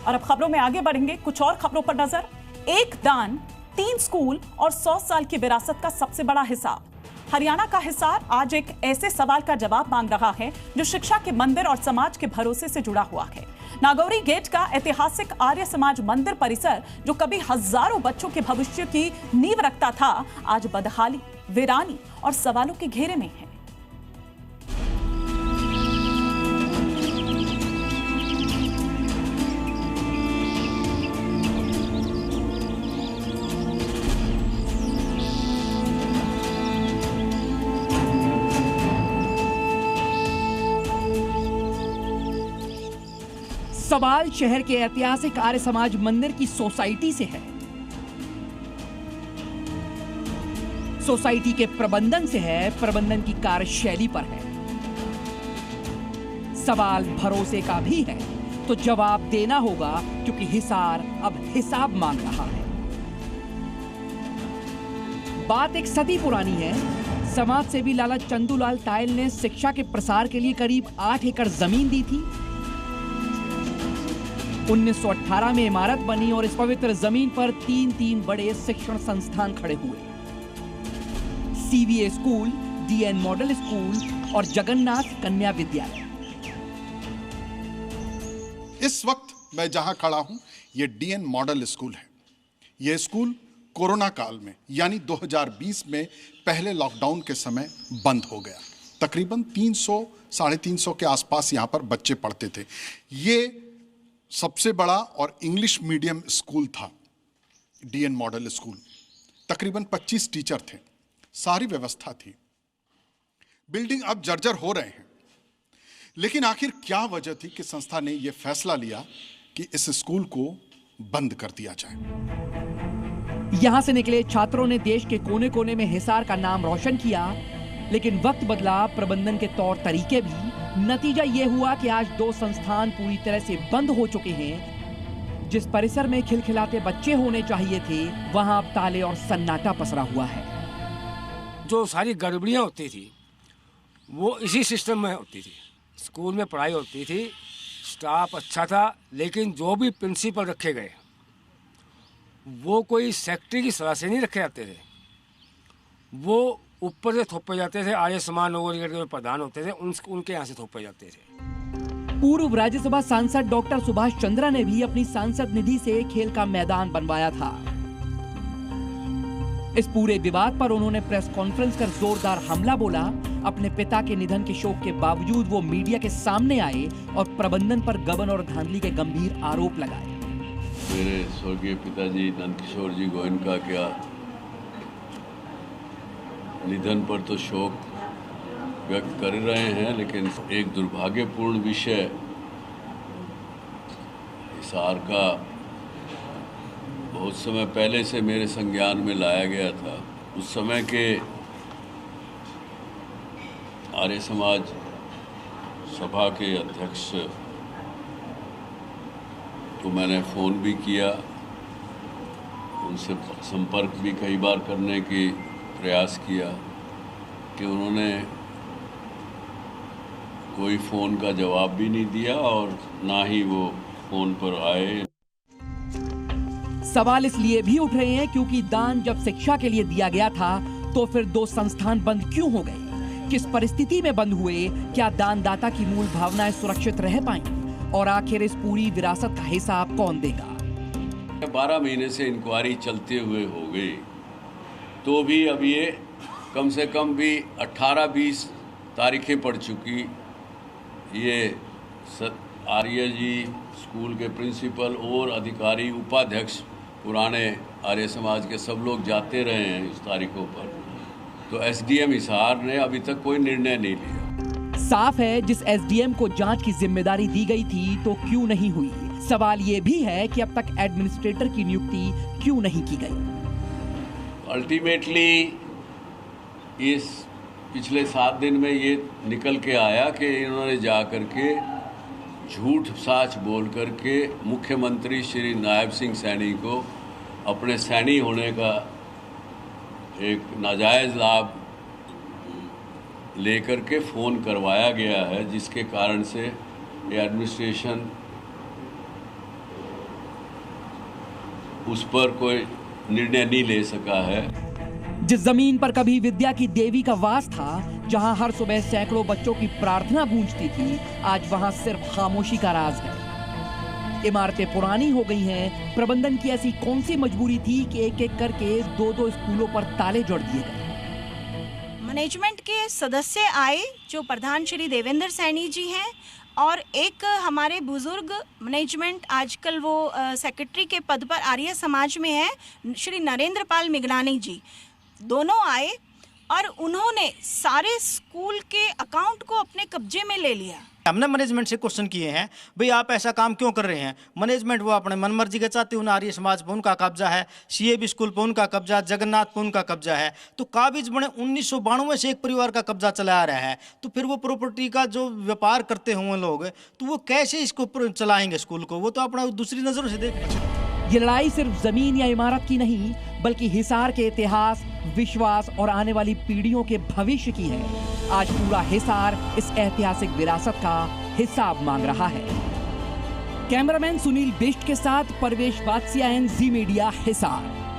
और अब खबरों में आगे बढ़ेंगे, कुछ और खबरों पर नजर। एक दान, 3 स्कूल और 100 साल की विरासत का सबसे बड़ा हिसाब। हरियाणा का हिसार आज एक ऐसे सवाल का जवाब मांग रहा है जो शिक्षा के मंदिर और समाज के भरोसे से जुड़ा हुआ है। नागौरी गेट का ऐतिहासिक आर्य समाज मंदिर परिसर, जो कभी हजारों बच्चों के भविष्य की नींव रखता था, आज बदहाली, वीरानी और सवालों के घेरे में है। सवाल शहर के ऐतिहासिक आर्य समाज मंदिर की सोसाइटी से है। सोसाइटी के प्रबंधन से है, प्रबंधन की कार्यशैली पर है। सवाल भरोसे का भी है, तो जवाब देना होगा, क्योंकि हिसार अब हिसाब मांग रहा है। बात एक सदी पुरानी है। समाज सेवी लाला चंदूलाल टायल ने शिक्षा के प्रसार के लिए करीब 8 एकड़ जमीन दी थी। 1918 में इमारत बनी और इस पवित्र जमीन पर 3 बड़े शिक्षण संस्थान खड़े हुए। सीवीए स्कूल, डीएन मॉडल स्कूल और जगन्नाथ कन्या विद्यालय। इस वक्त मैं जहां खड़ा हूं, यह डीएन मॉडल स्कूल है। यह स्कूल कोरोना काल में यानी 2020 में पहले लॉकडाउन के समय बंद हो गया। तकरीबन 300-350 के आसपास यहां पर बच्चे पढ़ते थे। ये सबसे बड़ा और इंग्लिश मीडियम स्कूल था डीएन मॉडल स्कूल। तकरीबन 25 टीचर थे, सारी व्यवस्था थी। बिल्डिंग अब जर्जर हो रहे हैं, लेकिन आखिर क्या वजह थी कि संस्था ने यह फैसला लिया कि इस स्कूल को बंद कर दिया जाए। यहां से निकले छात्रों ने देश के कोने कोने में हिसार का नाम रोशन किया, लेकिन वक्त बदला, प्रबंधन के तौर तरीके भी। नतीजा यह हुआ कि आज 2 संस्थान पूरी तरह से बंद हो चुके हैं। जिस परिसर में खिलखिलाते बच्चे होने चाहिए थे, वहां अब ताले और सन्नाटा पसरा हुआ है। जो सारी गड़बड़ियां होती थी वो इसी सिस्टम में होती थी। स्कूल में पढ़ाई होती थी, स्टाफ अच्छा था, लेकिन जो भी प्रिंसिपल रखे गए वो कोई सेक्रेटरी की सलाह से नहीं रखे जाते थे। वो ऊपर से थोपे जाते थे। आर्य समाज नगौरी गेट के प्रधान होते थे, उनके यहाँ से थोपे जाते थे। पूर्व राज्यसभा सांसद डॉक्टर सुभाष चंद्रा ने भी अपनी सांसद निधि से खेल का मैदान बनवाया था। इस पूरे विवाद पर उन्होंने प्रेस कॉन्फ्रेंस कर जोरदार हमला बोला। अपने पिता के निधन के शोक के बावजूद वो मीडिया के सामने आए और प्रबंधन पर गबन और धांधली के गंभीर आरोप लगाए। मेरे स्वर्गीय पिताजी नंदकिशोर जी गोयनका क्या निधन पर तो शोक व्यक्त कर रहे हैं, लेकिन एक दुर्भाग्यपूर्ण विषय हिसार का बहुत समय पहले से मेरे संज्ञान में लाया गया था। उस समय के आर्य समाज सभा के अध्यक्ष को मैंने फ़ोन भी किया, उनसे संपर्क भी कई बार करने की प्रयास किया कि उन्होंने कोई फ़ोन का जवाब भी नहीं दिया और ना ही वो फ़ोन पर आए। सवाल इसलिए भी उठ रहे हैं क्योंकि दान जब शिक्षा के लिए दिया गया था, तो फिर 2 संस्थान बंद क्यों हो गए? किस परिस्थिति में बंद हुए? क्या दानदाता की मूल भावनाएं सुरक्षित रह पाई? और आखिर इस पूरी विरासत का हिसाब कौन देगा? 12 महीने से इंक्वायरी चलते हुए हो गई, तो भी अब ये कम से कम भी 18-20 तारीखें पड़ चुकी। ये आर्य जी स्कूल के प्रिंसिपल और अधिकारी, उपाध्यक्ष पुराने आर्य समाज के सब लोग जाते रहे हैं इस तारीखों पर, तो एसडीएम हिसार ने अभी तक कोई निर्णय नहीं लिया। साफ है, जिस एसडीएम को जांच की जिम्मेदारी दी गई थी तो क्यों नहीं हुई? सवाल ये भी है कि अब तक एडमिनिस्ट्रेटर की नियुक्ति क्यों नहीं की गई? अल्टीमेटली इस पिछले 7 दिन में ये निकल के आया कि इन्होंने जा कर के झूठ साच बोल करके मुख्यमंत्री श्री नायब सिंह सैनी को अपने सैनी होने का एक नाजायज़ लाभ लेकर के फ़ोन करवाया गया है, जिसके कारण से ये एडमिनिस्ट्रेशन उस पर कोई निर्णय नहीं ले सका है। जिस जमीन पर कभी विद्या की देवी का वास था, जहां हर सुबह सैकड़ों बच्चों की प्रार्थना गूंजती थी, आज वहां सिर्फ खामोशी का राज है। इमारतें पुरानी हो गई हैं। प्रबंधन की ऐसी कौन सी मजबूरी थी कि एक एक करके 2-2 स्कूलों पर ताले जोड़ दिए गए? मैनेजमेंट के सदस्य आए, जो प्रधान श्री देवेंद्र सैनी जी हैं, और एक हमारे बुजुर्ग मैनेजमेंट आजकल वो सेक्रेटरी के पद पर आर्य समाज में है, श्री नरेंद्र पाल मिगनानी जी, दोनों आए और उन्होंने सारे स्कूल के अकाउंट को अपने कब्जे में ले लिया। हमने मैनेजमेंट से क्वेश्चन किए हैं, भाई आप ऐसा काम क्यों कर रहे हैं? मैनेजमेंट वो अपने मनमर्जी के चाहते हैं, आर्य समाज पर उनका कब्जा है, सीएबी स्कूल पर उनका कब्जा, जगन्नाथ पर उनका कब्जा है। तो काबिज बने 1992 से एक परिवार का कब्जा चला आ रहा है, तो फिर वो प्रॉपर्टी का जो व्यापार करते होंगे लोग, तो वो कैसे इसको चलाएंगे स्कूल को? वो तो अपना दूसरी नजरों से देखें। ये लड़ाई सिर्फ जमीन या इमारत की नहीं, बल्कि हिसार के इतिहास, विश्वास और आने वाली पीढ़ियों के भविष्य की है। आज पूरा हिसार इस ऐतिहासिक विरासत का हिसाब मांग रहा है। कैमरामैन सुनील बिष्ट के साथ परवेश बादशिया, जी मीडिया, हिसार।